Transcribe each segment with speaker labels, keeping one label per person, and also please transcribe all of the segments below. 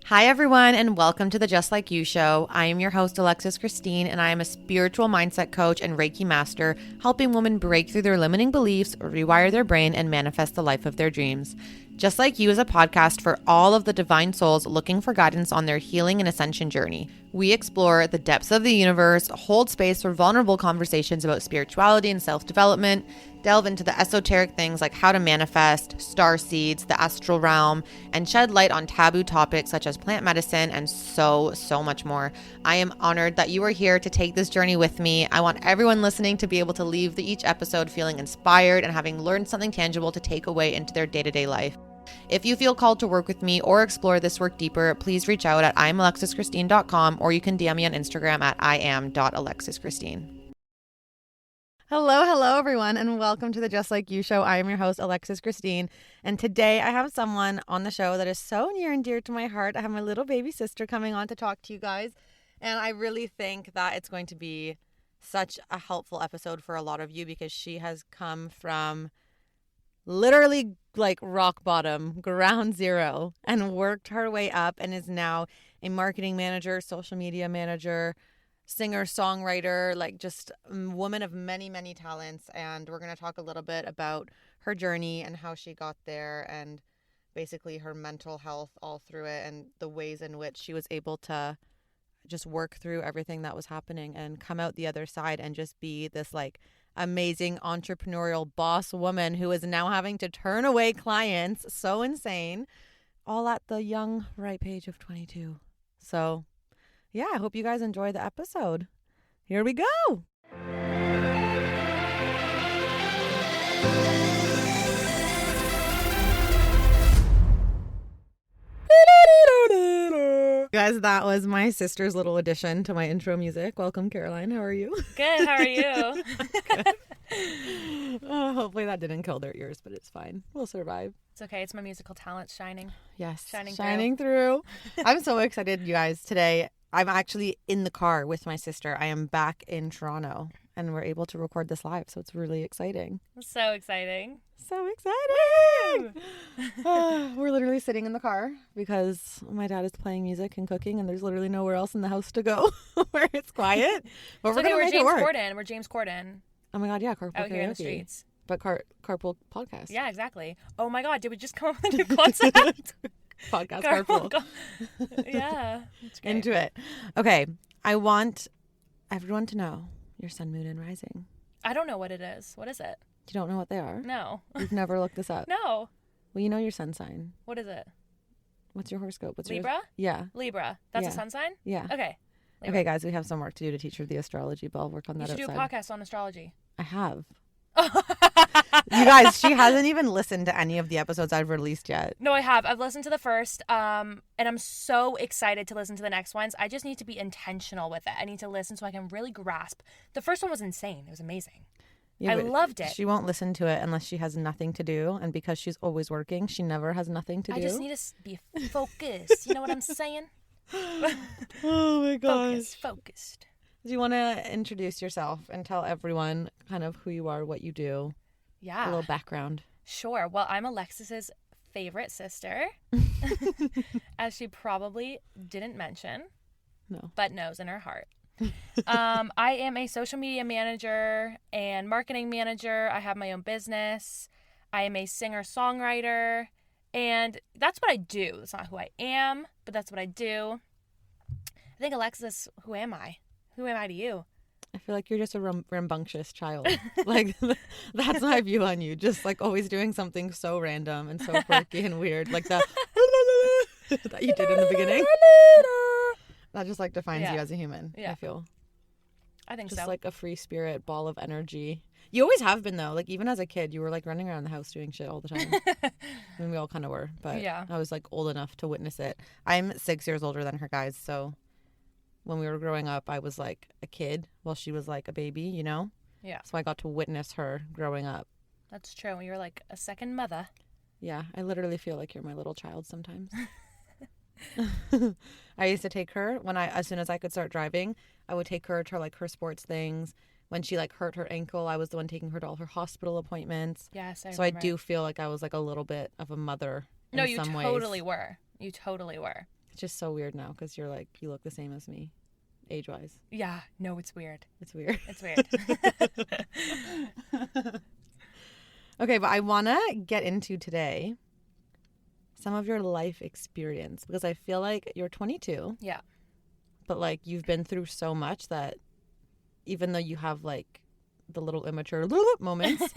Speaker 1: Hi, everyone, and welcome to the Just Like You show. I am your host, Alexis Christine, and I am a spiritual mindset coach and Reiki master, helping women break through their limiting beliefs, rewire their brain, and manifest the life of their dreams. Just Like You is a podcast for all of the divine souls looking for guidance on their healing and ascension journey. We explore the depths of the universe, hold space for vulnerable conversations about spirituality and self-development, delve into the esoteric things like how to manifest, star seeds, the astral realm, and shed light on taboo topics such as plant medicine and so much more. I am honored that you are here to take this journey with me. I want everyone listening to be able to leave each episode feeling inspired and having learned something tangible to take away into their day-to-day life. If you feel called to work with me or explore this work deeper, please reach out at imalexischristine.com or you can DM me on Instagram at iam.alexischristine. Hello, everyone, and welcome to the Just Like You show. I am your host, Alexis Christine, and today I have someone on the show that is so near and dear to my heart. I have my little baby sister coming on to talk to you guys, and I really think that it's going to be such a helpful episode for a lot of you because she has come from literally like rock bottom, ground zero, and worked her way up and is now a marketing manager, social media manager, singer, songwriter, like just a woman of many talents. And we're going to talk a little bit about her journey and how she got there and basically her mental health all through it and the ways in which she was able to just work through everything that was happening and come out the other side and just be this like amazing entrepreneurial boss woman who is now having to turn away clients. So insane. All at the young, ripe age of 22. So yeah, I hope you guys enjoy the episode. Here we go. Guys, that was my sister's little addition to my intro music. Welcome, Caroline. How are you?
Speaker 2: Good. How are you?
Speaker 1: Hopefully that didn't kill their ears, but it's fine. We'll survive.
Speaker 2: It's okay. It's my musical talent shining.
Speaker 1: Yes.
Speaker 2: Shining
Speaker 1: through. I'm so excited, you guys. Today, I'm actually in the car with my sister. I am back in Toronto, and we're able to record this live, so it's really exciting.
Speaker 2: So exciting.
Speaker 1: So exciting! We're literally sitting in the car because my dad is playing music and cooking, and there's literally nowhere else in the house to go where it's quiet. But we're gonna make it work.
Speaker 2: We're James Corden.
Speaker 1: Oh my God, yeah, carpool
Speaker 2: out
Speaker 1: karaoke.
Speaker 2: Here in the streets.
Speaker 1: But carpool podcast.
Speaker 2: Yeah, exactly. Oh my God, did we just come up with a new concept?
Speaker 1: Podcast carpool.
Speaker 2: Yeah.
Speaker 1: Into it. Okay, I want everyone to know your sun, moon, and rising.
Speaker 2: I don't know what it is. What is it?
Speaker 1: You don't know what they are?
Speaker 2: No.
Speaker 1: You've never looked this up?
Speaker 2: No.
Speaker 1: Well, you know your sun sign.
Speaker 2: What is it?
Speaker 1: What's your horoscope? What's
Speaker 2: Libra?
Speaker 1: Yeah.
Speaker 2: Libra. That's a sun sign?
Speaker 1: Yeah.
Speaker 2: Okay. Libra.
Speaker 1: Okay, guys, we have some work to do to teach her the astrology, but I'll work on that outside.
Speaker 2: You should do a podcast on astrology.
Speaker 1: I have. You guys, she hasn't even listened to any of the episodes I've released yet.
Speaker 2: No, I have. I've listened to the first, and I'm so excited to listen to the next ones. I just need to be intentional with it. I need to listen so I can really grasp. The first one was insane. It was amazing. Yeah, I loved it.
Speaker 1: She won't listen to it unless she has nothing to do, and because she's always working, she never has nothing to do.
Speaker 2: I just need to be focused. You know what I'm saying?
Speaker 1: Oh my gosh.
Speaker 2: Focused.
Speaker 1: Do you want to introduce yourself and tell everyone kind of who you are, what you do?
Speaker 2: Yeah.
Speaker 1: A little background.
Speaker 2: Sure. Well, I'm Alexis's favorite sister, as she probably didn't mention, but knows in her heart. I am a social media manager and marketing manager. I have my own business. I am a singer-songwriter, and that's what I do. That's not who I am, but that's what I do. I think, Alexis, who am I? Who am I to you?
Speaker 1: I feel like you're just a rambunctious child. Like, that's my view on you. Just like always doing something so random and so quirky and weird. Like that that you did in the beginning. That just like defines you as a human, I feel.
Speaker 2: I think
Speaker 1: just
Speaker 2: so.
Speaker 1: Like a free spirit, ball of energy. You always have been, though. Like, even as a kid, you were like running around the house doing shit all the time. I mean, we all kind of were. But I was like old enough to witness it. I'm 6 years older than her, guys. So when we were growing up, I was like a kid while she was like a baby, you know?
Speaker 2: Yeah.
Speaker 1: So I got to witness her growing up.
Speaker 2: That's true. You're like a second mother.
Speaker 1: Yeah. I literally feel like you're my little child sometimes. I used to take her as soon as I could start driving, I would take her to like her sports things. When she like hurt her ankle, I was the one taking her to all her hospital appointments.
Speaker 2: Yes, I
Speaker 1: remember. So I do feel like I was like a little bit of a mother in some ways.
Speaker 2: No, you totally were. You totally were.
Speaker 1: It's just so weird now because you're like, you look the same as me, age-wise.
Speaker 2: Yeah. No, it's weird.
Speaker 1: It's weird.
Speaker 2: It's weird.
Speaker 1: Okay, but I want to get into today some of your life experience because I feel like you're 22.
Speaker 2: Yeah.
Speaker 1: But like you've been through so much that even though you have like the little immature moments,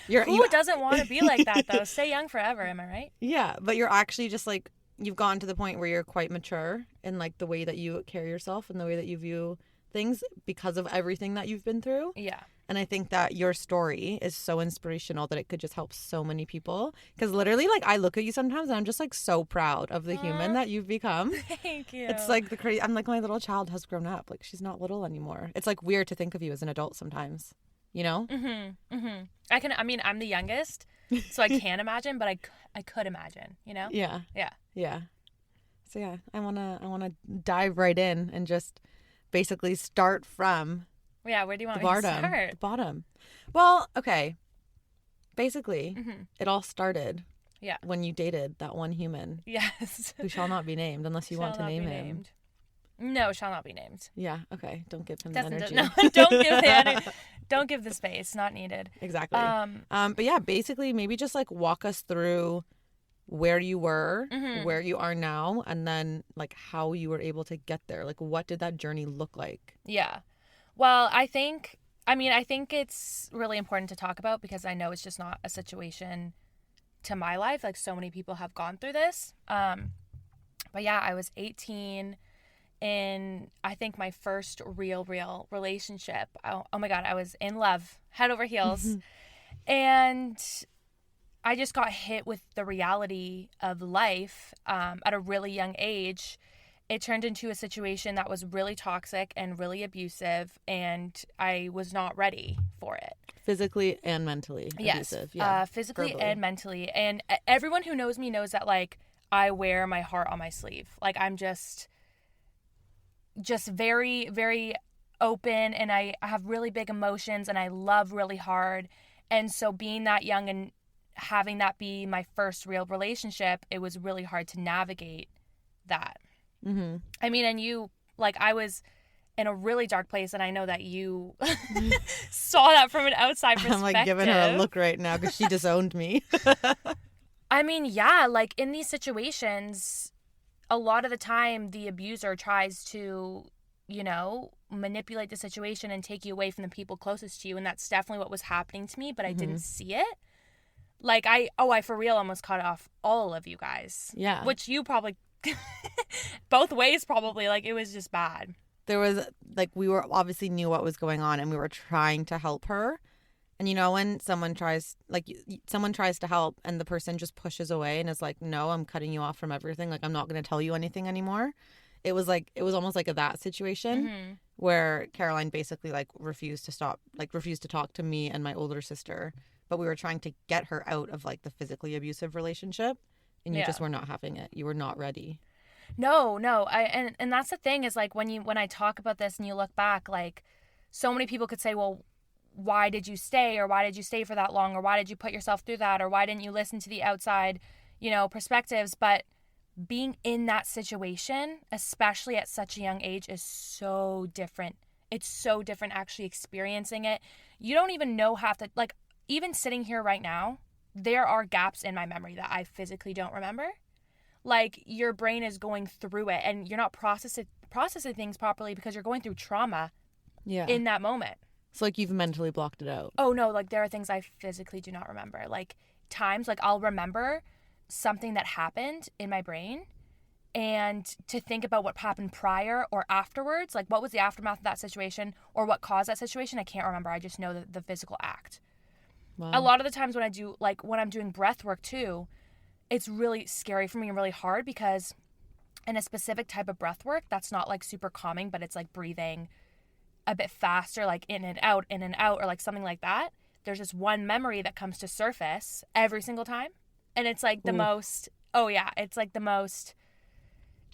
Speaker 2: who doesn't want to be like that though? Stay young forever, am I right?
Speaker 1: Yeah, but you're actually just like you've gotten to the point where you're quite mature in like the way that you carry yourself and the way that you view things because of everything that you've been through.
Speaker 2: Yeah.
Speaker 1: And I think that your story is so inspirational that it could just help so many people. Because literally, like, I look at you sometimes and I'm just, like, so proud of the human that you've become.
Speaker 2: Thank you.
Speaker 1: It's, like, the crazy. I'm like, my little child has grown up. Like, she's not little anymore. It's, like, weird to think of you as an adult sometimes. You know?
Speaker 2: Mm-hmm. Mm-hmm. I mean, I'm the youngest, so I can't imagine, but I could imagine, you know?
Speaker 1: Yeah.
Speaker 2: Yeah.
Speaker 1: Yeah. So, yeah, I wanna dive right in and just basically start from...
Speaker 2: Yeah, where do you want me to start?
Speaker 1: The bottom. Well, okay. Basically, it all started when you dated that one human.
Speaker 2: Yes.
Speaker 1: Who shall not be named unless you want to name him.
Speaker 2: No, shall not be named.
Speaker 1: Yeah, okay. Don't give him the energy.
Speaker 2: No, don't give the energy. Don't give the space. Not needed.
Speaker 1: Exactly. But yeah, basically maybe just like walk us through where you were, where you are now, and then like how you were able to get there. Like what did that journey look like?
Speaker 2: Yeah. Well, I think it's really important to talk about because I know it's just not a situation to my life. Like so many people have gone through this. But yeah, I was 18 in, I think, my first real relationship. Oh my God, I was in love, head over heels. And I just got hit with the reality of life at a really young age. It turned into a situation that was really toxic and really abusive, and I was not ready for it.
Speaker 1: Physically and mentally abusive.
Speaker 2: Yeah, physically verbally. And mentally. And everyone who knows me knows that, like, I wear my heart on my sleeve. Like, I'm just very, very open, and I have really big emotions, and I love really hard. And so being that young and having that be my first real relationship, it was really hard to navigate that. I mean, and you, like, I was in a really dark place, and I know that you saw that from an outside perspective.
Speaker 1: I'm like giving her a look right now because she disowned me.
Speaker 2: I mean, yeah, like in these situations, a lot of the time the abuser tries to, you know, manipulate the situation and take you away from the people closest to you. And that's definitely what was happening to me, but I didn't see it. Like, I for real almost cut off all of you guys.
Speaker 1: Yeah.
Speaker 2: Which you probably... both ways probably, like it was just bad.
Speaker 1: There was like we were obviously knew what was going on and we were trying to help her, and you know when someone tries to help and the person just pushes away and is like, no, I'm cutting you off from everything, like I'm not going to tell you anything anymore. It was almost like that situation where Caroline basically like refused to talk to me and my older sister, but we were trying to get her out of like the physically abusive relationship. And you just were not having it. You were not ready.
Speaker 2: No. And that's the thing is like when I talk about this and you look back, like so many people could say, well, why did you stay, or why did you stay for that long, or why did you put yourself through that, or why didn't you listen to the outside, you know, perspectives? But being in that situation, especially at such a young age, is so different. It's so different actually experiencing it. You don't even know half the, like, even sitting here right now, there are gaps in my memory that I physically don't remember. Like, your brain is going through it and you're not processing things properly because you're going through trauma in that moment.
Speaker 1: So, like, you've mentally blocked it out.
Speaker 2: Oh, no. Like, there are things I physically do not remember. Like, times, like, I'll remember something that happened in my brain, and to think about what happened prior or afterwards, like, what was the aftermath of that situation or what caused that situation, I can't remember. I just know the physical act. Wow. A lot of the times when I'm doing breath work too, it's really scary for me and really hard because in a specific type of breath work that's not like super calming, but it's like breathing a bit faster, like in and out, or like something like that. There's this one memory that comes to surface every single time. And it's like the most, it's like the most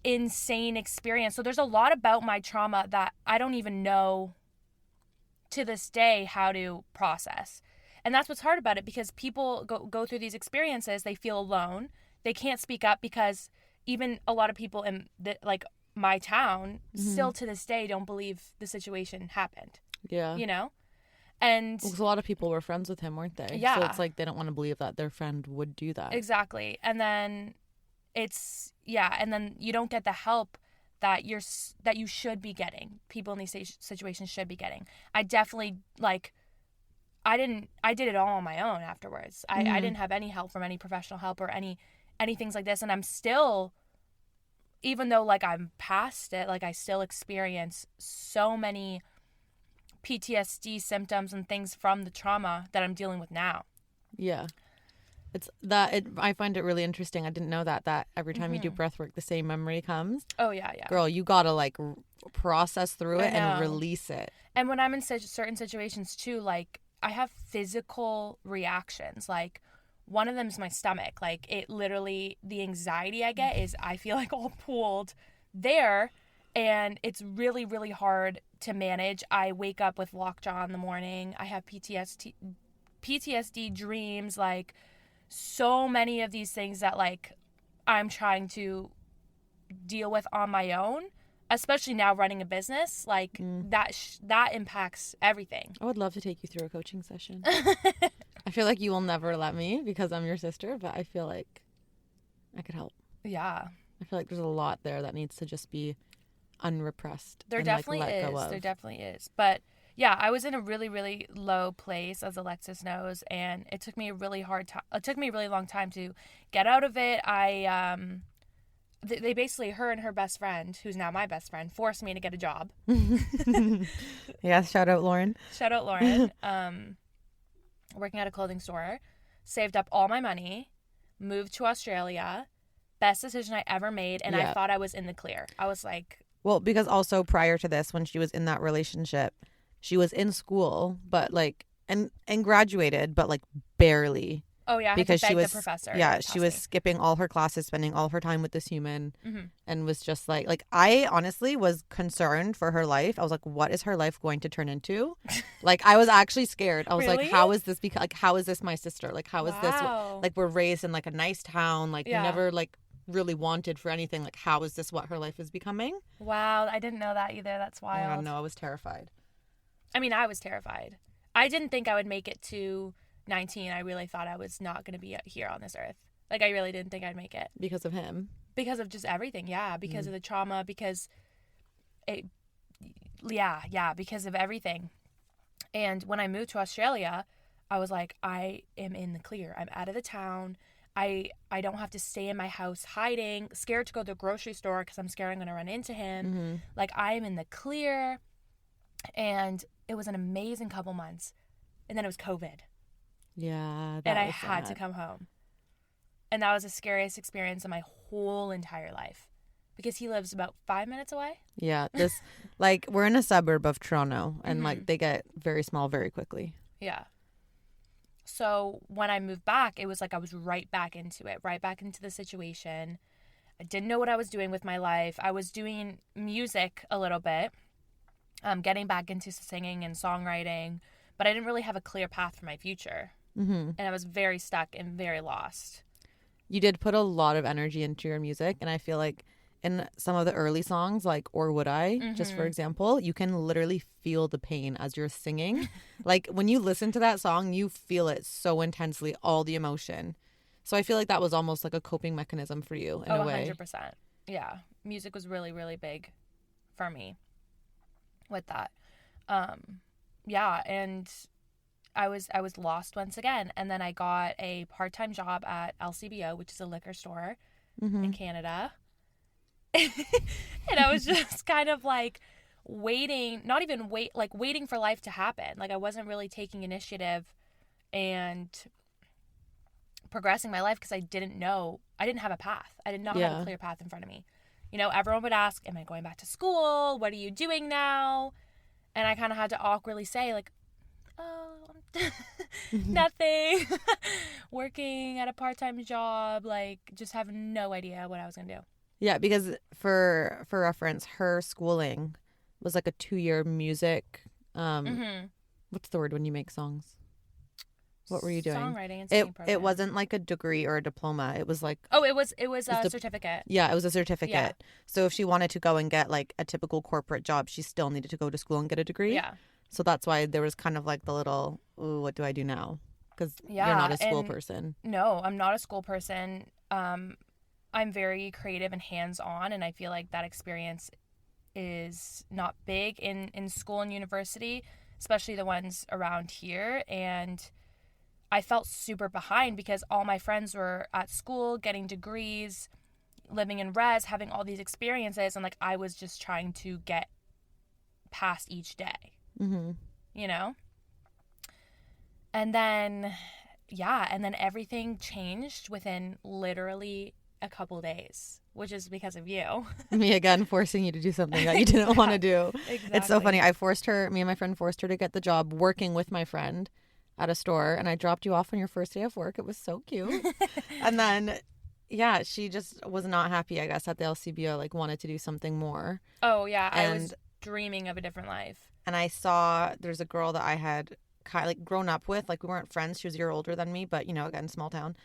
Speaker 2: insane experience. So there's a lot about my trauma that I don't even know to this day how to process. And that's what's hard about it, because people go through these experiences, they feel alone, they can't speak up because even a lot of people in like my town still to this day don't believe the situation happened.
Speaker 1: Yeah.
Speaker 2: You know? And
Speaker 1: because a lot of people were friends with him, weren't they?
Speaker 2: Yeah.
Speaker 1: So it's like they don't want to believe that their friend would do that.
Speaker 2: Exactly. And then and then you don't get the help that you should be getting. People in these situations should be getting. I definitely I did it all on my own afterwards. I didn't have any help from any professional help or any things like this, and I'm still, even though like I'm past it, like I still experience so many PTSD symptoms and things from the trauma that I'm dealing with now.
Speaker 1: Yeah. I find it really interesting. I didn't know that every time you do breath work, the same memory comes.
Speaker 2: Oh, yeah.
Speaker 1: Girl, you gotta like process through it and release it.
Speaker 2: And when I'm in certain situations too, like I have physical reactions. Like one of them is my stomach. Like it literally, the anxiety I get is I feel like all pooled there, and it's really, really hard to manage. I wake up with lockjaw in the morning. I have PTSD dreams, like so many of these things that like I'm trying to deal with on my own, especially now running a business. Like that impacts everything.
Speaker 1: I would love to take you through a coaching session. I feel like you will never let me because I'm your sister, but I feel like I could help.
Speaker 2: Yeah.
Speaker 1: I feel like there's a lot there that needs to just be unrepressed.
Speaker 2: There definitely is. There definitely is. But yeah, I was in a really, really low place, as Alexis knows, and it took me a really long time to get out of it. They basically, her and her best friend, who's now my best friend, forced me to get a job.
Speaker 1: Yeah, shout out Lauren.
Speaker 2: Shout out Lauren. Working at a clothing store, saved up all my money, moved to Australia. Best decision I ever made, and I thought I was in the clear. I was like...
Speaker 1: Well, because also prior to this, when she was in that relationship, she was in school, but like, and graduated, but like barely.
Speaker 2: Oh yeah, because she was the professor.
Speaker 1: Yeah, she was skipping all her classes, spending all her time with this human, and was just like I honestly was concerned for her life. I was like, what is her life going to turn into? Like, I was actually scared. I was like, how is this? Because like, how is this my sister? Like, how is this? Like, we're raised in like a nice town. Like, we never like really wanted for anything. Like, how is this what her life is becoming?
Speaker 2: Wow, I didn't know that either. That's wild.
Speaker 1: I don't know. I was terrified.
Speaker 2: I mean, I was terrified. I didn't think I would make it to 19. I really thought I was not going to be here on this earth. Like, I really didn't think I'd make it.
Speaker 1: Because of him?
Speaker 2: Because of just everything, yeah. Because of the trauma, because because of everything. And when I moved to Australia, I was like, I am in the clear. I'm out of the town. I don't have to stay in my house hiding, scared to go to the grocery store because I'm scared I'm going to run into him. Like, I am in the clear. And it was an amazing couple months. And then it was COVID.
Speaker 1: Yeah.
Speaker 2: And I had to come home. And that was the scariest experience of my whole entire life. Because he lives about 5 minutes away.
Speaker 1: Yeah. This, like, we're in a suburb of Toronto. And, like, they get very small very quickly.
Speaker 2: Yeah. So when I moved back, it was like I was right back into it. Right back into the situation. I didn't know what I was doing with my life. I was doing music a little bit. Getting back into singing and songwriting. But I didn't really have a clear path for my future. And I was very stuck and very lost.
Speaker 1: You did put a lot of energy into your music. And I feel like in some of the early songs, like Or Would I, just for example, you can literally feel the pain as you're singing. Like, when you listen to that song, you feel it so intensely, all the emotion. So I feel like that was almost like a coping mechanism for you in a way.
Speaker 2: 100%. Yeah. Music was really, really big for me with that. Yeah, and I was lost once again, and then I got a part-time job at LCBO, which is a liquor store in Canada. And I was just kind of like waiting for life to happen. Like, I wasn't really taking initiative and progressing my life because I didn't have a path. I did not have a clear path in front of me. You know, everyone would ask, am I going back to school? What are you doing now? And I kind of had to awkwardly say, like, oh, nothing. Working at a part-time job, like, just have no idea what I was going to do.
Speaker 1: Yeah, because for reference, her schooling was like a 2-year music. What's the word when you make songs? What were you doing?
Speaker 2: Songwriting and singing program.
Speaker 1: It wasn't like a degree or a diploma. It was like...
Speaker 2: Oh, it was a certificate.
Speaker 1: Yeah, it was a certificate.
Speaker 2: Yeah.
Speaker 1: So if she wanted to go and get like a typical corporate job, she still needed to go to school and get a degree.
Speaker 2: Yeah.
Speaker 1: So that's why there was kind of like the little, ooh, what do I do now? Because you're not a school person.
Speaker 2: No, I'm not a school person. I'm very creative and hands-on, and I feel like that experience is not big in school and university, especially the ones around here. And I felt super behind because all my friends were at school, getting degrees, living in res, having all these experiences, and like I was just trying to get past each day, you know? And then everything changed within literally a couple days, which is because of you.
Speaker 1: Me again, forcing you to do something that you didn't want to do.
Speaker 2: Exactly.
Speaker 1: It's so funny. Me and my friend forced her to get the job working with my friend at a store, and I dropped you off on your first day of work. It was so cute. And then, yeah, she just was not happy, I guess, at the LCBO, like wanted to do something more.
Speaker 2: Oh, yeah. I was dreaming of a different life.
Speaker 1: And I saw there's a girl that I had kind of like grown up with. Like we weren't friends. She was a year older than me, but, you know, again, small town.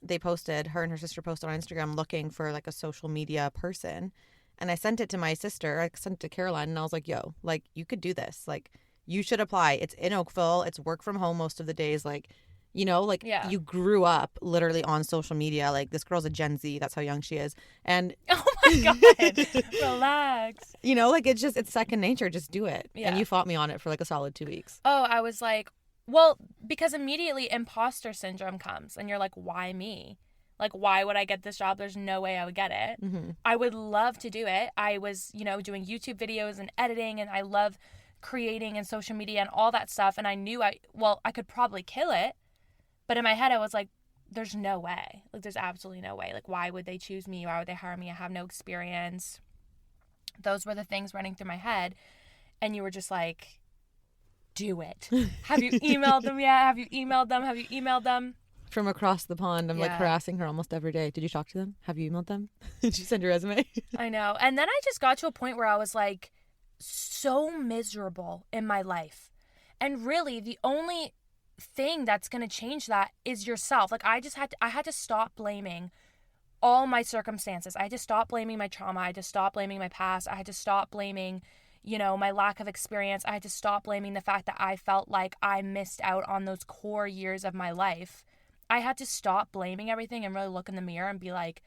Speaker 1: They posted, her and her sister posted on Instagram looking for like a social media person. And I sent it to my sister. I sent it to Caroline, and I was like, yo, like you could do this. Like you should apply. It's in Oakville. It's work from home most of the days. Like, you know, like you grew up literally on social media. Like this girl's a Gen Z. That's how young she is. And
Speaker 2: oh my God, relax.
Speaker 1: You know, like it's second nature. Just do it.
Speaker 2: Yeah.
Speaker 1: And you fought me on it for like a solid 2 weeks.
Speaker 2: Oh, I was like, well, because immediately imposter syndrome comes and you're like, why me? Like, why would I get this job? There's no way I would get it. I would love to do it. I was, you know, doing YouTube videos and editing, and I love creating and social media and all that stuff. And I knew I could probably kill it. But in my head, I was like, there's no way. Like, there's absolutely no way. Like, why would they choose me? Why would they hire me? I have no experience. Those were the things running through my head. And you were just like, do it. Have you emailed them yet? Have you emailed them?
Speaker 1: From across the pond, I'm like harassing her almost every day. Did you talk to them? Have you emailed them? Did you send your resume?
Speaker 2: I know. And then I just got to a point where I was like so miserable in my life. And really the only thing that's going to change that is yourself. Like I had to stop blaming all my circumstances. I had to stop blaming my trauma. I had to stop blaming my past. I had to stop blaming, you know, my lack of experience. I had to stop blaming the fact that I felt like I missed out on those core years of my life. I had to stop blaming everything and really look in the mirror and be like,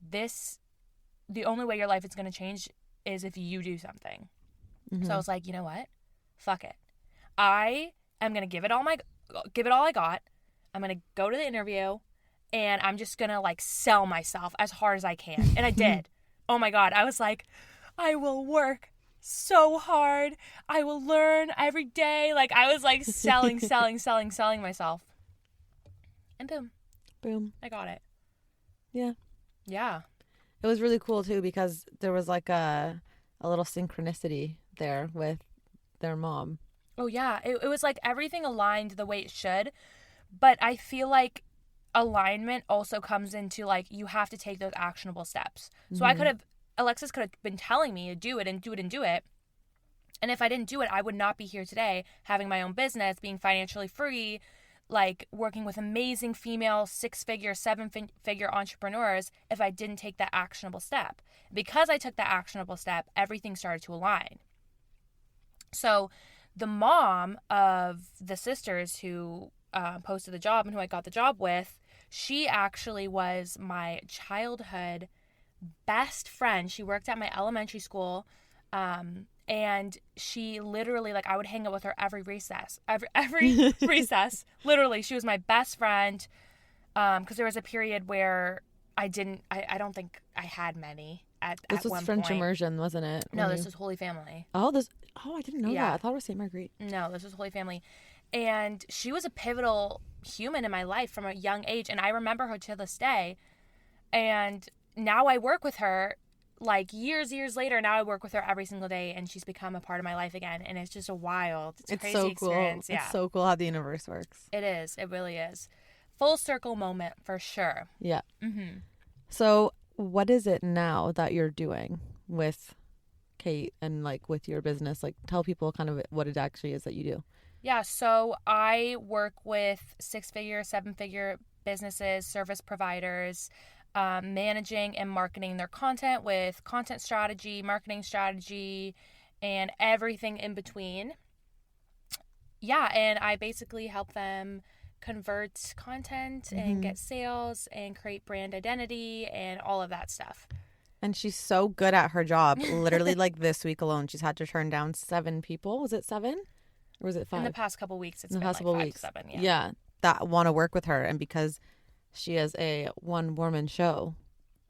Speaker 2: the only way your life is going to change is if you do something. So I was like, you know what? Fuck it. I am going to give it all I got. I'm going to go to the interview and I'm just going to like sell myself as hard as I can. And I did. Oh my God. I was like, I will work so hard. I will learn every day. Like I was like selling myself. And boom. I got it.
Speaker 1: Yeah.
Speaker 2: Yeah.
Speaker 1: It was really cool too because there was like a little synchronicity there with their mom.
Speaker 2: Oh yeah. It was like everything aligned the way it should. But I feel like alignment also comes into like you have to take those actionable steps. So Alexis could have been telling me to do it and do it and do it. And if I didn't do it, I would not be here today having my own business, being financially free, like working with amazing female 6-figure, 7-figure entrepreneurs if I didn't take that actionable step. Because I took that actionable step, everything started to align. So the mom of the sisters who posted the job and who I got the job with, she actually was my childhood best friend. She worked at my elementary school. And she literally, like, I would hang out with her every recess. Every recess. Literally, she was my best friend. Because there was a period where I don't think I had many at one point. This was
Speaker 1: French immersion, wasn't it?
Speaker 2: No, this was Holy Family.
Speaker 1: Oh, I didn't know that. I thought it was St. Marguerite.
Speaker 2: No, this was Holy Family. And she was a pivotal human in my life from a young age. And I remember her to this day. And now I work with her. Like years later, now I work with her every single day, and she's become a part of my life again. And it's just it's crazy
Speaker 1: so
Speaker 2: experience.
Speaker 1: Cool.
Speaker 2: Yeah.
Speaker 1: It's so cool how the universe works.
Speaker 2: It is. It really is. Full circle moment for sure.
Speaker 1: Yeah. So what is it now that you're doing with Kate and like with your business? Like tell people kind of what it actually is that you do.
Speaker 2: Yeah, so I work with 6-figure, 7-figure businesses, service providers, managing and marketing their content with content strategy, marketing strategy, and everything in between. Yeah, and I basically help them convert content and get sales and create brand identity and all of that stuff.
Speaker 1: And she's so good at her job. Literally, like this week alone, she's had to turn down 7 people. Was it 7? Or was it 5?
Speaker 2: In the past couple weeks, it's been
Speaker 1: past
Speaker 2: like
Speaker 1: couple
Speaker 2: 5
Speaker 1: weeks.
Speaker 2: to 7,
Speaker 1: Yeah, that want to work with her. And because she is a one-woman show,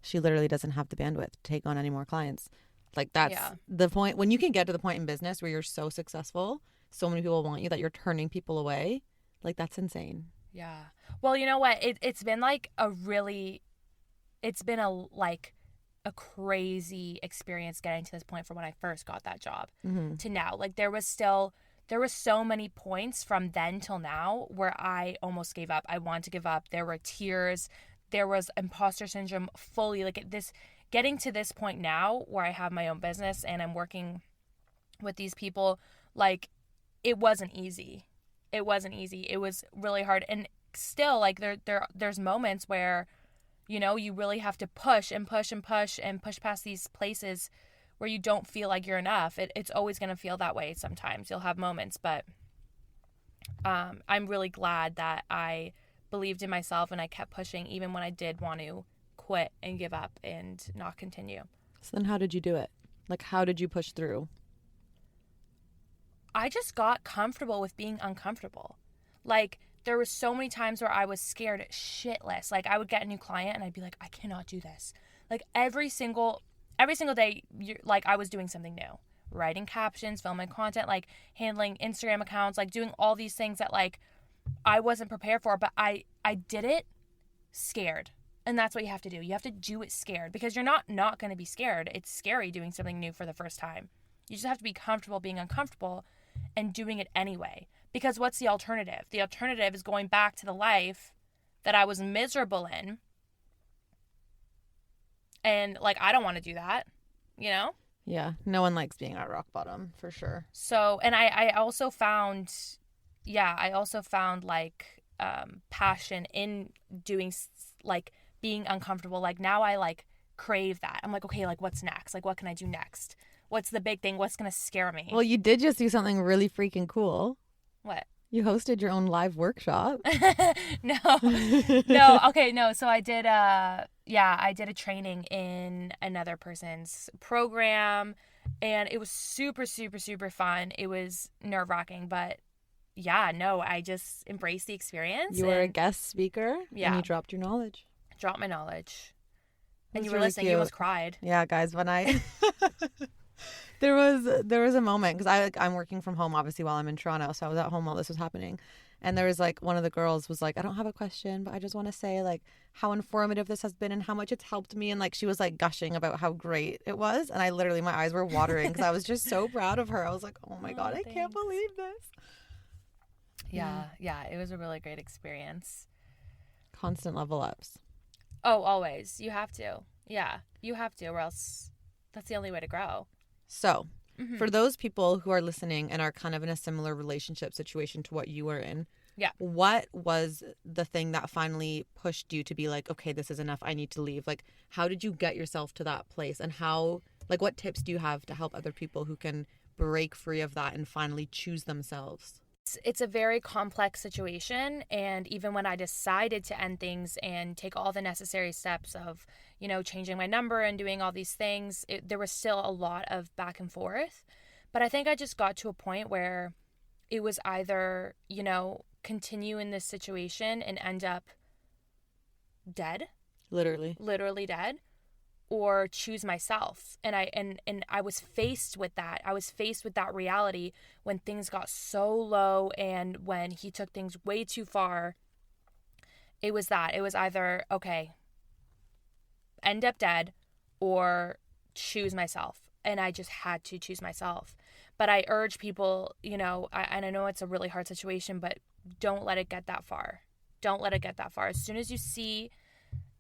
Speaker 1: she literally doesn't have the bandwidth to take on any more clients. Like, that's the point. When you can get to the point in business where you're so successful, so many people want you that you're turning people away, like, that's insane.
Speaker 2: Yeah. Well, you know what? It's been like a crazy experience getting to this point from when I first got that job to now. Like, there was so many points from then till now where I almost gave up. I wanted to give up. There were tears. There was imposter syndrome fully. Like, getting to this point now where I have my own business and I'm working with these people, like, it wasn't easy. It wasn't easy. It was really hard. And still, like, there's moments where, you know, you really have to push and push and push and push past these places where you don't feel like you're enough. It's always going to feel that way sometimes. You'll have moments, but I'm really glad that I believed in myself and I kept pushing even when I did want to quit and give up and not continue.
Speaker 1: So then how did you do it? Like, how did you push through?
Speaker 2: I just got comfortable with being uncomfortable. Like, there were so many times where I was scared shitless. Like, I would get a new client and I'd be like, I cannot do this. Like, every single day, like, I was doing something new. Writing captions, filming content, like, handling Instagram accounts, like, doing all these things that, like, I wasn't prepared for. But I did it scared. And that's what you have to do. You have to do it scared because you're not going to be scared. It's scary doing something new for the first time. You just have to be comfortable being uncomfortable and doing it anyway. Because what's the alternative? The alternative is going back to the life that I was miserable in. And, like, I don't want to do that, you know?
Speaker 1: Yeah, no one likes being at rock bottom, for sure.
Speaker 2: So, and I also found, like, passion in doing, like, being uncomfortable. Like, now I, like, crave that. I'm like, okay, like, what's next? Like, what can I do next? What's the big thing? What's going to scare me?
Speaker 1: Well, you did just do something really freaking cool.
Speaker 2: What?
Speaker 1: You hosted your own live workshop.
Speaker 2: No. Okay, no. So I did I did a training in another person's program and it was super, super, super fun. It was nerve-wracking, but yeah, no, I just embraced the experience.
Speaker 1: You were a guest speaker and you dropped your knowledge.
Speaker 2: Dropped my knowledge. And you were
Speaker 1: really
Speaker 2: listening,
Speaker 1: cute.
Speaker 2: you almost cried.
Speaker 1: Yeah, guys, when I there was a moment because I'm working from home obviously while I'm in Toronto, so I was at home while this was happening, and there was like one of the girls was like, I don't have a question, but I just want to say like how informative this has been and how much it's helped me, and like she was like gushing about how great it was, and I literally my eyes were watering because I was just so proud of her. I was like, oh my god, I can't believe this.
Speaker 2: Yeah, it was a really great experience.
Speaker 1: Constant level ups.
Speaker 2: Oh, always. You have to. Yeah, you have to, or else that's the only way to grow.
Speaker 1: So, for those people who are listening and are kind of in a similar relationship situation to what you were in, what was the thing that finally pushed you to be like, okay, this is enough, I need to leave? Like, how did you get yourself to that place? And how, like, what tips do you have to help other people who can break free of that and finally choose themselves?
Speaker 2: It's a very complex situation, and even when I decided to end things and take all the necessary steps of, you know, changing my number and doing all these things, there was still a lot of back and forth. But I think I just got to a point where it was either, you know, continue in this situation and end up dead. Literally dead. Or choose myself. And I was faced with that. I was faced with that reality when things got so low and when he took things way too far. It was that. It was either, okay, end up dead or choose myself. And I just had to choose myself. But I urge people, you know, and I know it's a really hard situation, but don't let it get that far. Don't let it get that far. As soon as you see,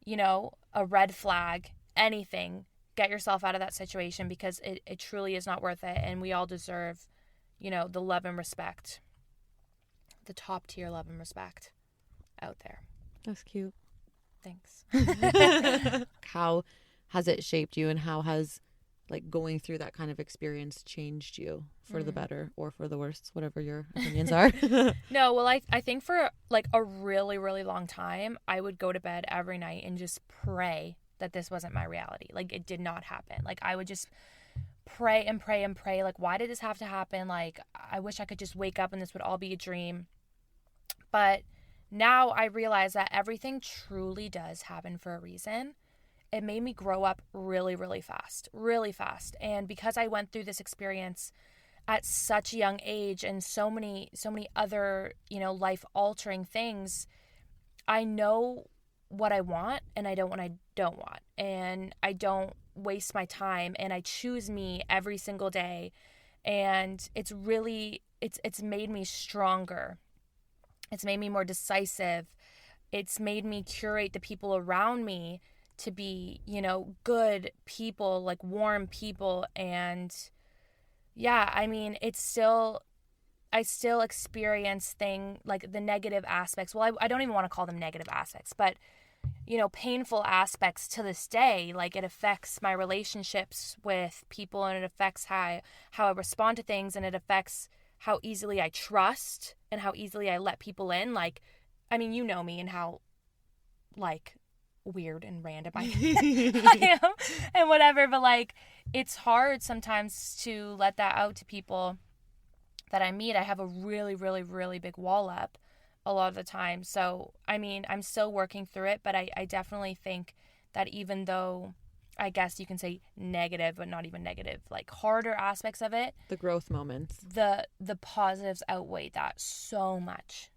Speaker 2: you know, a red flag, anything, get yourself out of that situation because it truly is not worth it, and we all deserve, you know, the love and respect. the top tier love and respect out there.
Speaker 1: That's cute.
Speaker 2: Thanks.
Speaker 1: How has it shaped you, and how has like going through that kind of experience changed you for the better or for the worse, whatever your opinions are?
Speaker 2: No, well, I think for like a really, really long time, I would go to bed every night and just pray that this wasn't my reality. Like, it did not happen. Like, I would just pray and pray and pray. Like, why did this have to happen? Like, I wish I could just wake up and this would all be a dream. But now I realize that everything truly does happen for a reason. It made me grow up really, really fast, really fast. And because I went through this experience at such a young age and so many other, life altering things, I know what I want and I don't what I don't want. And I don't waste my time, and I choose me every single day. And it's really, it's made me stronger. It's made me more decisive. It's made me curate the people around me to be, good people, like warm people. And yeah, I mean, I still experience like the negative aspects. Well, I don't even want to call them negative aspects, but, painful aspects to this day. Like, it affects my relationships with people, and it affects how I respond to things, and it affects how easily I trust and how easily I let people in. Like, I mean, you know me and how, like, weird and random I am and whatever, but like, it's hard sometimes to let that out to people that I meet. I have a really, really, really big wall up a lot of the time. So, I mean, I'm still working through it, but I definitely think that even though I guess you can say negative, but not even negative, like harder aspects of it,
Speaker 1: the growth moments,
Speaker 2: the positives outweigh that so much.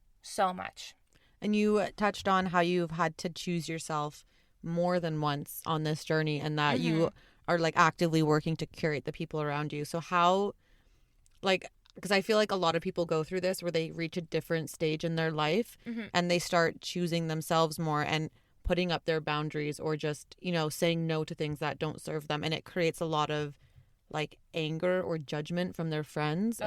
Speaker 1: And you touched on how you've had to choose yourself more than once on this journey, and that you are like actively working to curate the people around you. So how, like, because I feel like a lot of people go through this where they reach a different stage in their life and they start choosing themselves more and putting up their boundaries, or just, saying no to things that don't serve them. And it creates a lot of like anger or judgment from their friends.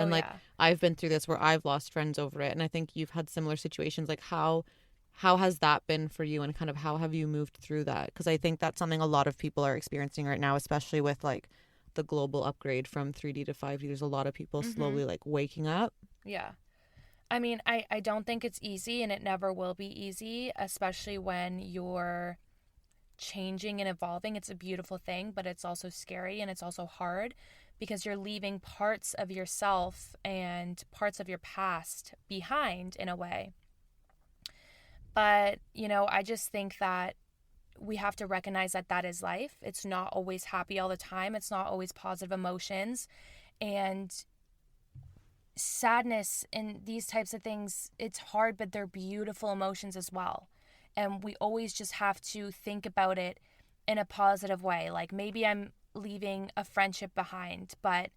Speaker 1: I've been through this where I've lost friends over it, and I think you've had similar situations. Like, how has that been for you, and kind of how have you moved through that? Because I think that's something a lot of people are experiencing right now, especially with like the global upgrade from 3D to 5D. There's a lot of people slowly like waking up.
Speaker 2: Yeah. I mean, I don't think it's easy, and it never will be easy, especially when you're changing and evolving. It's a beautiful thing, but it's also scary, and it's also hard because you're leaving parts of yourself and parts of your past behind in a way. But, I just think that we have to recognize that that is life. It's not always happy all the time. It's not always positive emotions. And sadness and these types of things, it's hard, but they're beautiful emotions as well. And we always just have to think about it in a positive way. Like, maybe I'm leaving a friendship behind, but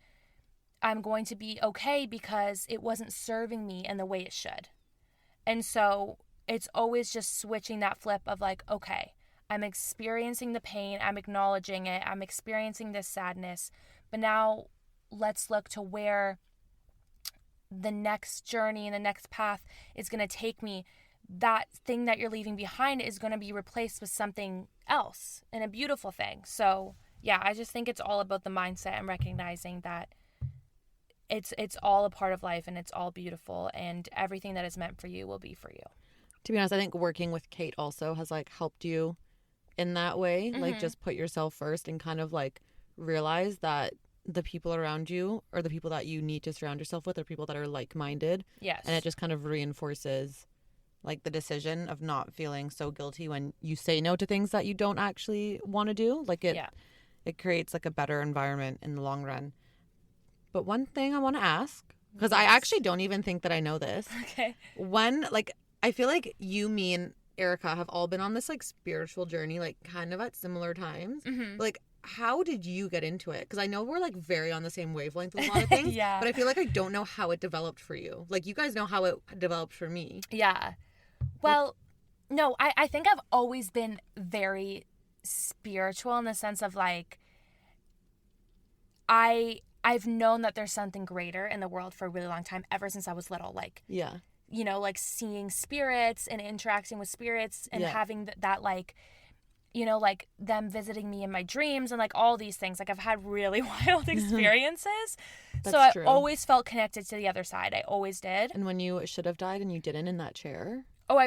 Speaker 2: I'm going to be okay because it wasn't serving me in the way it should. And so it's always just switching that flip of like, okay, I'm experiencing the pain, I'm acknowledging it, I'm experiencing this sadness, but now let's look to where the next journey and the next path is going to take me. That thing that you're leaving behind is going to be replaced with something else, and a beautiful thing. So yeah, I just think it's all about the mindset and recognizing that it's all a part of life, and it's all beautiful, and everything that is meant for you will be for you.
Speaker 1: To be honest, I think working with Kate also has like helped you in that way. Like, just put yourself first and kind of like realize that the people around you, or the people that you need to surround yourself with, are people that are like-minded.
Speaker 2: Yes.
Speaker 1: And it just kind of reinforces like the decision of not feeling so guilty when you say no to things that you don't actually want to do. Like, it creates like a better environment in the long run. But one thing I want to ask, because I actually don't even think that I know this.
Speaker 2: Okay.
Speaker 1: I feel like you, me, and Erica have all been on this like spiritual journey, like kind of at similar times. Like, how did you get into it? Because I know we're like very on the same wavelength with a lot of things.
Speaker 2: Yeah.
Speaker 1: But I feel like I don't know how it developed for you. Like, you guys know how it developed for me.
Speaker 2: Yeah. Well, no, I think I've always been very spiritual in the sense of like, I've known that there's something greater in the world for a really long time, ever since I was little. Like,
Speaker 1: yeah,
Speaker 2: you know, like seeing spirits and interacting with spirits and having that like, you know, like them visiting me in my dreams and like all these things. Like I've had really wild experiences. So I always felt connected to the other side. I always did.
Speaker 1: And when you should have died and you didn't in that chair?
Speaker 2: Oh,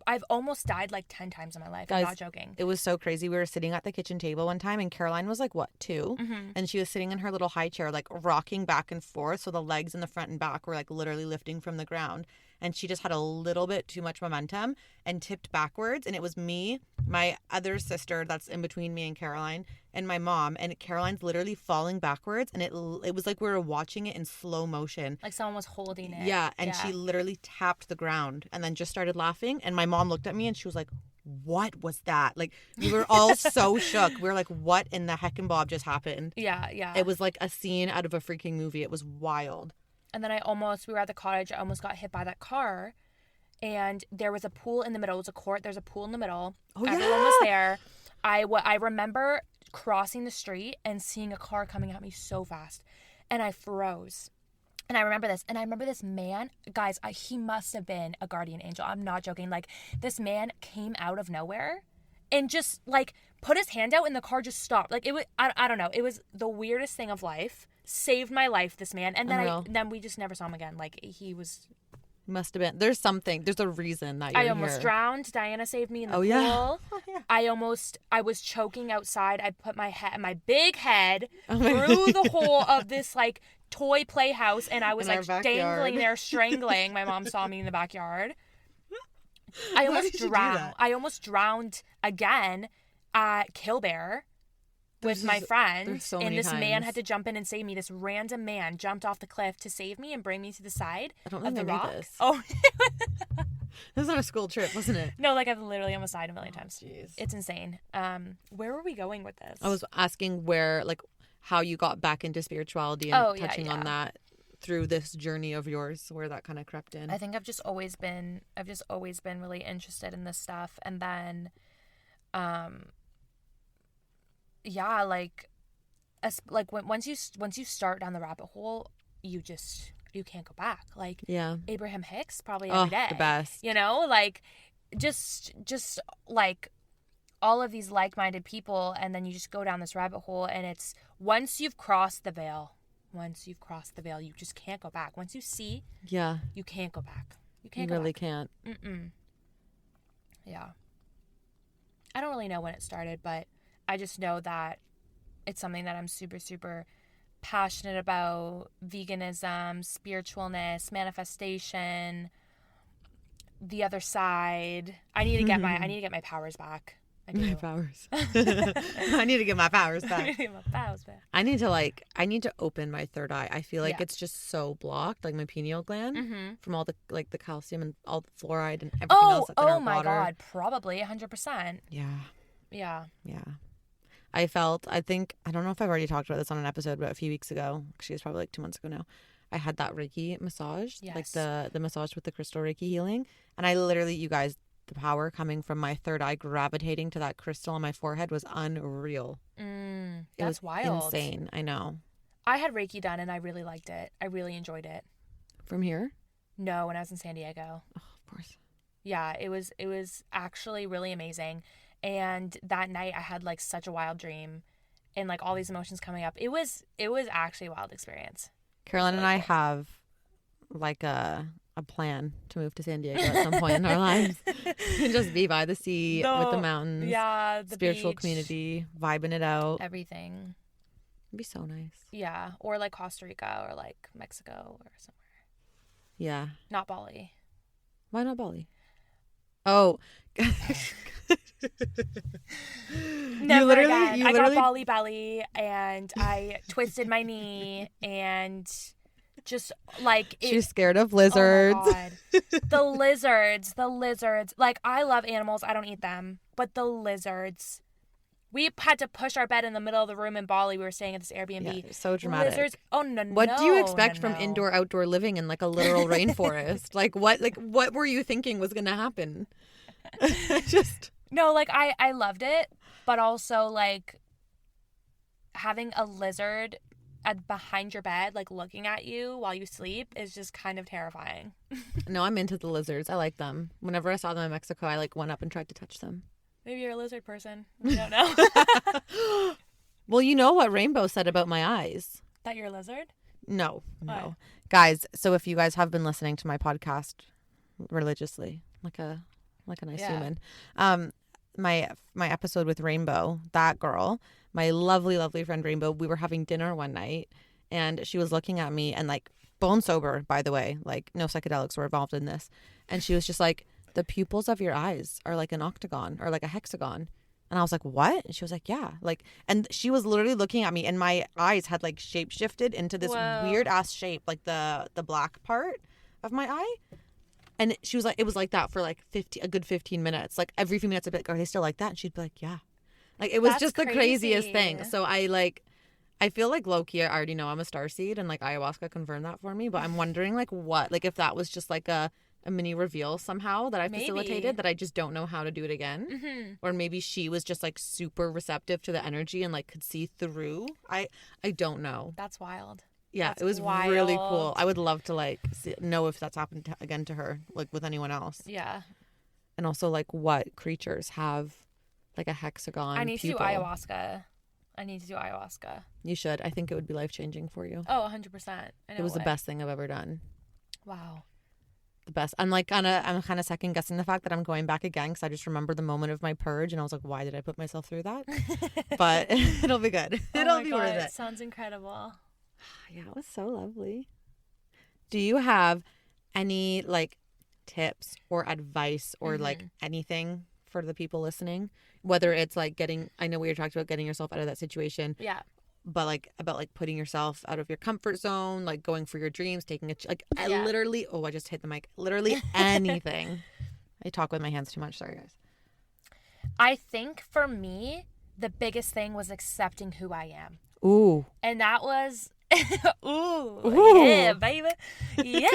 Speaker 2: I've almost died like 10 times in my life. Guys, I'm not joking.
Speaker 1: It was so crazy. We were sitting at the kitchen table one time and Caroline was like, what, 2? And she was sitting in her little high chair, like rocking back and forth. So the legs in the front and back were like literally lifting from the ground. And she just had a little bit too much momentum and tipped backwards. And it was me, my other sister that's in between me and Caroline, and my mom. And Caroline's literally falling backwards. And it was like we were watching it in slow motion.
Speaker 2: Like someone was holding it.
Speaker 1: Yeah. And she literally tapped the ground and then just started laughing. And my mom looked at me and she was like, what was that? Like, we were all so shook. We were like, what in the heck and Bob just happened?
Speaker 2: Yeah, yeah.
Speaker 1: It was like a scene out of a freaking movie. It was wild.
Speaker 2: And then we were at the cottage, I almost got hit by that car. And there was a pool in the middle. It was a court. There's a pool in the middle. Oh, everyone was there. I remember crossing the street and seeing a car coming at me so fast. And I froze. And I remember this. And I remember this man, guys, he must have been a guardian angel. I'm not joking. Like, this man came out of nowhere and just, like, put his hand out and the car just stopped. Like, it was, I don't know. It was the weirdest thing of life. Saved my life, this man. And then we just never saw him again. Like, he was...
Speaker 1: Must have been. There's a reason that you're
Speaker 2: I almost drowned. Diana saved me in the pool.
Speaker 1: Yeah. Oh, yeah.
Speaker 2: I was choking outside. I put my big head through the hole of this, like, toy playhouse, and I was, like, dangling there, strangling. My mom saw me in the backyard. I almost drowned. I almost drowned again at Killbear. With my friends, and this man had to jump in and save me. This random man jumped off the cliff to save me and bring me to the side of the rock.
Speaker 1: This.
Speaker 2: Oh,
Speaker 1: this was on a school trip, wasn't it?
Speaker 2: No, like I've literally almost died a million times.
Speaker 1: Jeez,
Speaker 2: it's insane. Where were we going with this?
Speaker 1: I was asking how you got back into spirituality and touching on that through this journey of yours, where that kind of crept in.
Speaker 2: I think I've just always been really interested in this stuff, and then, yeah, like once you start down the rabbit hole, you can't go back. Like, Abraham Hicks probably every day.
Speaker 1: The best.
Speaker 2: You know, like just like all of these like-minded people, and then you just go down this rabbit hole, and it's once you've crossed the veil, you just can't go back. Once you see, you can't go back. You
Speaker 1: really can't.
Speaker 2: Yeah. I don't really know when it started, but I just know that it's something that I'm super, super passionate about. Veganism, spiritualness, manifestation, the other side. I need to get my powers back. I do.
Speaker 1: My powers. I need to get my powers back. I need to open my third eye. I feel like it's just so blocked, like my pineal gland, from all the the calcium and all the fluoride and everything else that's in our water.
Speaker 2: Oh my God, probably 100%.
Speaker 1: Yeah. I don't know if I've already talked about this on an episode, but a few weeks ago, actually it's probably like 2 months ago now, I had that Reiki massage, like the massage with the crystal Reiki healing. And I literally, you guys, the power coming from my third eye gravitating to that crystal on my forehead was unreal. It was wild. Insane. I know.
Speaker 2: I had Reiki done and I really liked it. I really enjoyed it.
Speaker 1: From here?
Speaker 2: No, when I was in San Diego.
Speaker 1: Oh, of course.
Speaker 2: Yeah, it was actually really amazing. And that night I had like such a wild dream and like all these emotions coming up. It was actually a wild experience.
Speaker 1: Caroline and I have like a plan to move to San Diego at some point in our lives and just be by the sea with the mountains.
Speaker 2: Yeah, the
Speaker 1: spiritual
Speaker 2: beach,
Speaker 1: community, vibing it out.
Speaker 2: Everything.
Speaker 1: It'd be so nice.
Speaker 2: Yeah, or like Costa Rica or like Mexico or somewhere.
Speaker 1: Yeah.
Speaker 2: Not Bali.
Speaker 1: Why not Bali? Oh.
Speaker 2: Never again. I got Bali belly and I twisted my knee and just like
Speaker 1: she's scared of lizards.
Speaker 2: Oh my God. The lizards. Like, I love animals. I don't eat them, but the lizards. We had to push our bed in the middle of the room in Bali. We were staying at this Airbnb.
Speaker 1: Yeah, so dramatic.
Speaker 2: Lizards. Oh no!
Speaker 1: What do you expect from indoor-outdoor living in like a literal rainforest? Like what were you thinking was going to happen?
Speaker 2: No, like I loved it, but also like having a lizard behind your bed, like looking at you while you sleep is just kind of terrifying.
Speaker 1: No, I'm into the lizards. I like them. Whenever I saw them in Mexico, I like went up and tried to touch them.
Speaker 2: Maybe you're a lizard person. We don't know.
Speaker 1: Well, you know what Rainbow said about my eyes.
Speaker 2: That you're a lizard?
Speaker 1: No.
Speaker 2: Oh.
Speaker 1: Guys, so if you guys have been listening to my podcast religiously, like a nice human, my episode with Rainbow, that girl, my lovely, lovely friend Rainbow, we were having dinner one night and she was looking at me and like bone sober, by the way, like no psychedelics were involved in this. And she was just like, the pupils of your eyes are like an octagon or like a hexagon. And I was like, what? And she was like, yeah. Like, and she was literally looking at me and my eyes had like shape shifted into this weird ass shape, like the black part of my eye. And she was like, it was like that for like a good 15 minutes. Like every few minutes I'd be like, are they still like that? And she'd be like, yeah. Like it was
Speaker 2: That's
Speaker 1: just the
Speaker 2: crazy.
Speaker 1: craziest thing. So I feel like low-key I already know I'm a starseed and like ayahuasca confirmed that for me. But I'm wondering like what, like if that was just like a mini reveal somehow that I facilitated that I just don't know how to do it again.
Speaker 2: Mm-hmm.
Speaker 1: Or maybe she was just like super receptive to the energy and like could see through. I don't know.
Speaker 2: That's wild.
Speaker 1: Yeah,
Speaker 2: That's
Speaker 1: it was
Speaker 2: wild.
Speaker 1: really cool. I would love to like know if that's happened again to her, like with anyone else.
Speaker 2: Yeah.
Speaker 1: And also like what creatures have like a hexagon
Speaker 2: I need
Speaker 1: pupil.
Speaker 2: to do ayahuasca.
Speaker 1: You should. I think it would be life-changing for you.
Speaker 2: Oh, 100%.
Speaker 1: It was the best thing I've ever done.
Speaker 2: Wow.
Speaker 1: The best. I'm kind of second guessing the fact that I'm going back again because I just remember the moment of my purge and I was like, why did I put myself through that? But it'll be good. It'll be worth it.
Speaker 2: Sounds incredible.
Speaker 1: Yeah, it was so lovely. Do you have any like tips or advice or like anything for the people listening? Whether it's like I know we were talking about getting yourself out of that situation.
Speaker 2: Yeah.
Speaker 1: But like about like putting yourself out of your comfort zone, like going for your dreams, taking I literally, I just hit the mic. Literally anything. I talk with my hands too much. Sorry, guys.
Speaker 2: I think for me, the biggest thing was accepting who I am.
Speaker 1: Ooh.
Speaker 2: And that was, ooh, yeah, baby. Yeah.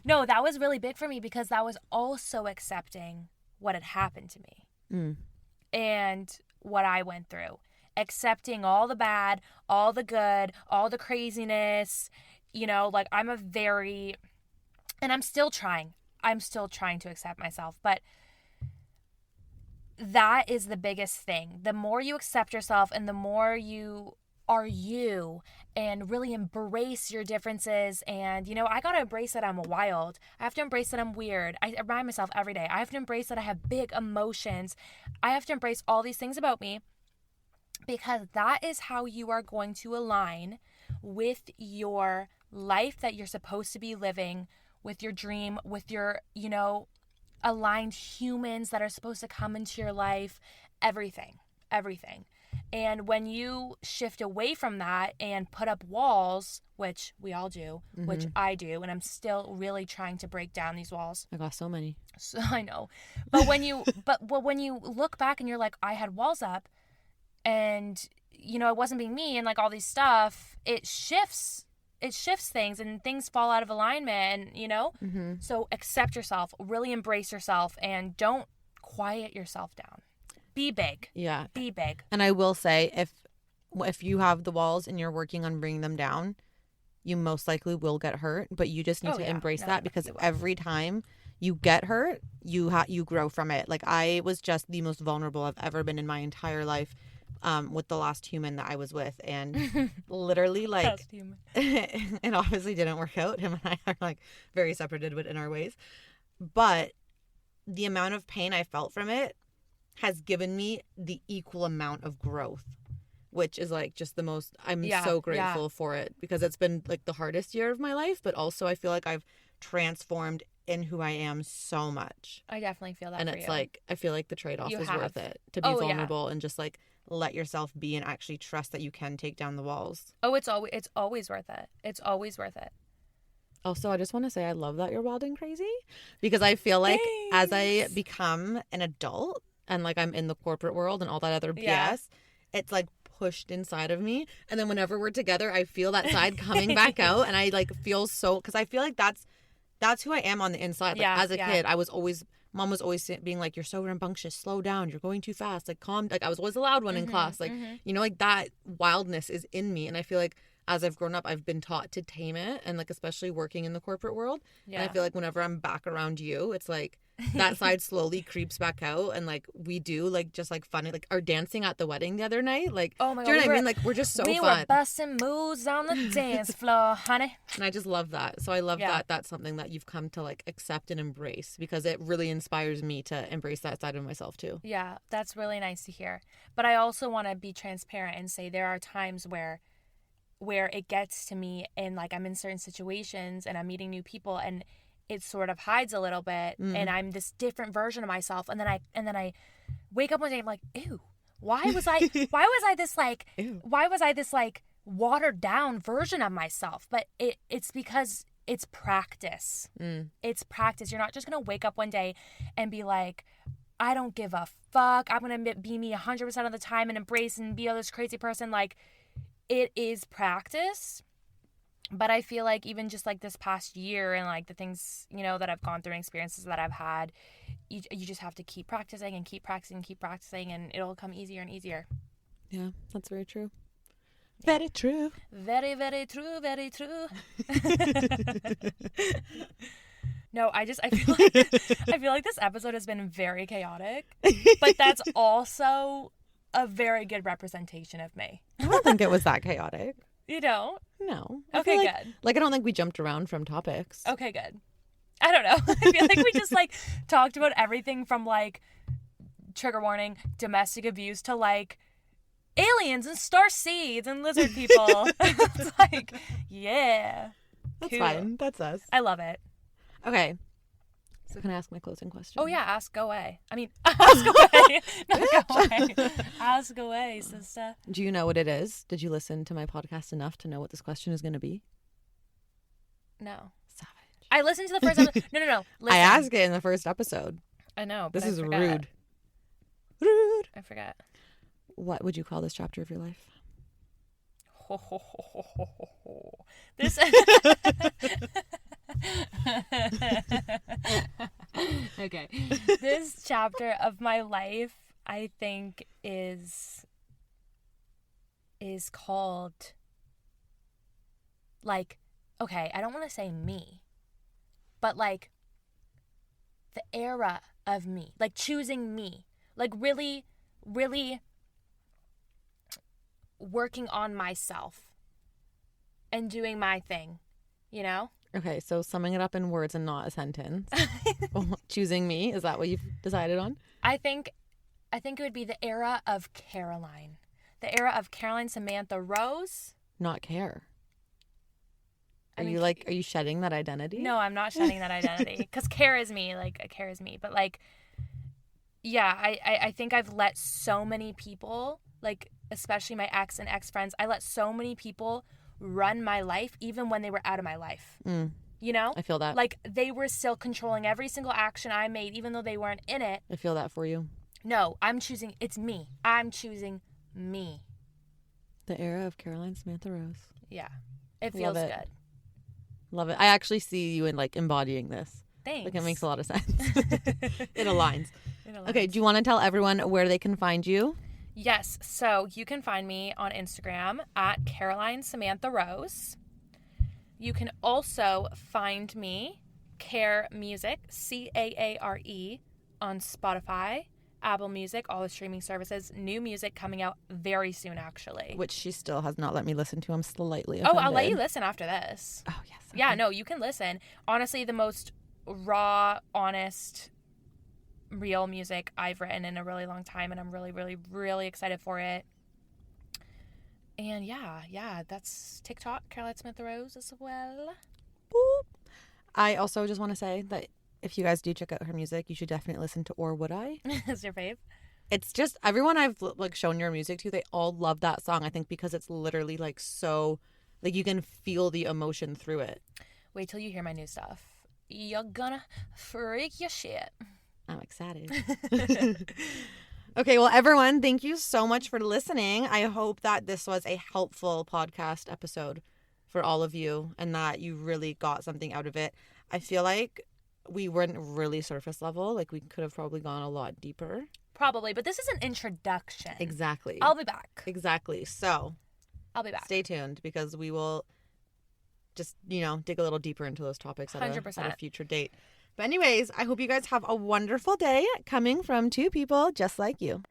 Speaker 2: No, that was really big for me because that was also accepting what had happened to me. And what I went through, accepting all the bad, all the good, all the craziness, like and I'm still trying to accept myself, but that is the biggest thing. The more you accept yourself and the more you are you and really embrace your differences. And, I got to embrace that I'm wild. I have to embrace that I'm weird. I remind myself every day. I have to embrace that I have big emotions. I have to embrace all these things about me because that is how you are going to align with your life that you're supposed to be living, with your dream, with your, aligned humans that are supposed to come into your life, everything. And when you shift away from that and put up walls, which we all do, which I do, and I'm still really trying to break down these walls.
Speaker 1: I got so many.
Speaker 2: So I know. But when you when you look back and you're like, I had walls up and it wasn't being me and like all these stuff, it shifts things and things fall out of alignment and so accept yourself, really embrace yourself, and don't quiet yourself down. Be big.
Speaker 1: Yeah.
Speaker 2: Be big.
Speaker 1: And I will say, if you have the walls and you're working on bringing them down, you most likely will get hurt, but you just need to embrace that because every time you get hurt, you grow from it. Like I was just the most vulnerable I've ever been in my entire life with the last human that I was with, and literally like it obviously didn't work out. Him and I are like very separated but in our ways. But the amount of pain I felt from it has given me the equal amount of growth, which is like just the most, I'm so grateful for it because it's been like the hardest year of my life, but also I feel like I've transformed in who I am so much.
Speaker 2: I definitely feel that.
Speaker 1: And it's like, I feel like the trade-off is worth it to be vulnerable and just like let yourself be and actually trust that you can take down the walls.
Speaker 2: Oh, it's always worth it. It's always worth it.
Speaker 1: Also, I just want to say I love that you're wild and crazy because I feel like as I become an adult, and like I'm in the corporate world and all that other BS, it's like pushed inside of me. And then whenever we're together, I feel that side coming back out. And I like feel so, because I feel like that's who I am on the inside. Like as a kid, I was always mom was always being like, you're so rambunctious, slow down, you're going too fast, like calm. Like I was always the loud one in class. Like, you know, like that wildness is in me. And I feel like as I've grown up, I've been taught to tame it. And like, especially working in the corporate world. Yeah. And I feel like whenever I'm back around you, it's like that side slowly creeps back out. And like we do like just like funny, like our dancing at the wedding the other night. Like,
Speaker 2: oh my God,
Speaker 1: do you know what I mean? Like we're just so fun.
Speaker 2: We were busting moves on the dance floor, honey.
Speaker 1: And I just love that. So I love that that's something that you've come to like accept and embrace, because it really inspires me to embrace that side of myself too.
Speaker 2: Yeah, that's really nice to hear. But I also want to be transparent and say there are times where it gets to me, and like I'm in certain situations and I'm meeting new people and it sort of hides a little bit, and I'm this different version of myself, and then I wake up one day and I'm like, ew, why was I this like watered down version of myself? But it's because it's practice. It's practice. You're not just gonna wake up one day and be like, I don't give a fuck, I'm gonna be me 100% of the time and embrace and be this crazy person. Like, it is practice. But I feel like even just like this past year and like the things, you know, that I've gone through and experiences that I've had, you just have to keep practicing and keep practicing, and it'll come easier and easier.
Speaker 1: Yeah, that's very true. Very true.
Speaker 2: Very, very true, very true. No, I feel like this episode has been very chaotic, but that's also a very good representation of me.
Speaker 1: I don't think it was that chaotic.
Speaker 2: You don't?
Speaker 1: No.
Speaker 2: Okay,
Speaker 1: like,
Speaker 2: good.
Speaker 1: Like, I don't think we jumped around from topics.
Speaker 2: Okay, good. I don't know. I feel like we just, like, talked about everything from, like, trigger warning, domestic abuse, to, like, aliens and star seeds and lizard people. It's like, yeah.
Speaker 1: That's
Speaker 2: cool.
Speaker 1: fine. That's us.
Speaker 2: I love it.
Speaker 1: Okay. So can I ask my closing question?
Speaker 2: Oh, yeah. Ask away. I mean, ask away. Not go away. Ask away, sister.
Speaker 1: Do you know what it is? Did you listen to my podcast enough to know what this question is going to be?
Speaker 2: No.
Speaker 1: Savage.
Speaker 2: I listened to the first episode. No. Listen.
Speaker 1: I asked it in the first episode.
Speaker 2: I know.
Speaker 1: This is
Speaker 2: forgot.
Speaker 1: rude. Rude.
Speaker 2: I forgot.
Speaker 1: What would you call this chapter of your life?
Speaker 2: This. Okay. This chapter of my life, I think, is called, like, okay, I don't want to say me, but like the era of me, like choosing me, like really, really working on myself and doing my thing, you know?
Speaker 1: Okay, so summing it up in words and not a sentence. Choosing me, is that what you've decided on?
Speaker 2: I think it would be the era of Caroline. The era of Caroline Samantha Rose.
Speaker 1: Not Care. Are
Speaker 2: mean,
Speaker 1: you shedding that identity?
Speaker 2: No, I'm not shedding that identity. Because Care is me. But like, yeah, I think I've let so many people, like, especially my ex and ex-friends, I let so many people run my life even when they were out of my life. You know?
Speaker 1: I feel that.
Speaker 2: Like, they were still controlling every single action I made even though they weren't in it.
Speaker 1: I feel that for you.
Speaker 2: No, it's me. I'm choosing me.
Speaker 1: The era of Caroline Samantha Rose.
Speaker 2: Yeah. It feels good.
Speaker 1: Love it. I actually see you in like embodying this.
Speaker 2: Thanks.
Speaker 1: Like, it makes a lot of sense. It aligns. Okay, do you want to tell everyone where they can find you?
Speaker 2: Yes, so you can find me on Instagram at Caroline Samantha Rose. You can also find me, Care Music, CAARE, on Spotify, Apple Music, all the streaming services. New music coming out very soon, actually.
Speaker 1: Which she still has not let me listen to. I'm slightly offended.
Speaker 2: Oh, I'll let you listen after this.
Speaker 1: Oh, yes. Okay.
Speaker 2: Yeah, no, you can listen. Honestly, the most raw, honest, real music I've written in a really long time, and I'm really, really, really excited for it. And yeah, that's TikTok, Caroline Samantha Rose as well.
Speaker 1: Boop. I also just want to say that if you guys do check out her music, you should definitely listen to Or Would I?
Speaker 2: Is your fave?
Speaker 1: It's just, everyone I've like shown your music to, they all love that song. I think because it's literally like so, like you can feel the emotion through it.
Speaker 2: Wait till you hear my new stuff. You're gonna freak your shit.
Speaker 1: I'm excited. Okay, well, everyone, thank you so much for listening. I hope that this was a helpful podcast episode for all of you and that you really got something out of it. I feel like we weren't really surface level. Like, we could have probably gone a lot deeper.
Speaker 2: Probably, but this is an introduction.
Speaker 1: Exactly.
Speaker 2: I'll be back.
Speaker 1: Exactly. So,
Speaker 2: I'll be back.
Speaker 1: Stay tuned, because we will just, dig a little deeper into those topics at
Speaker 2: 100%.
Speaker 1: At a future date. But anyways, I hope you guys have a wonderful day coming from two people just like you.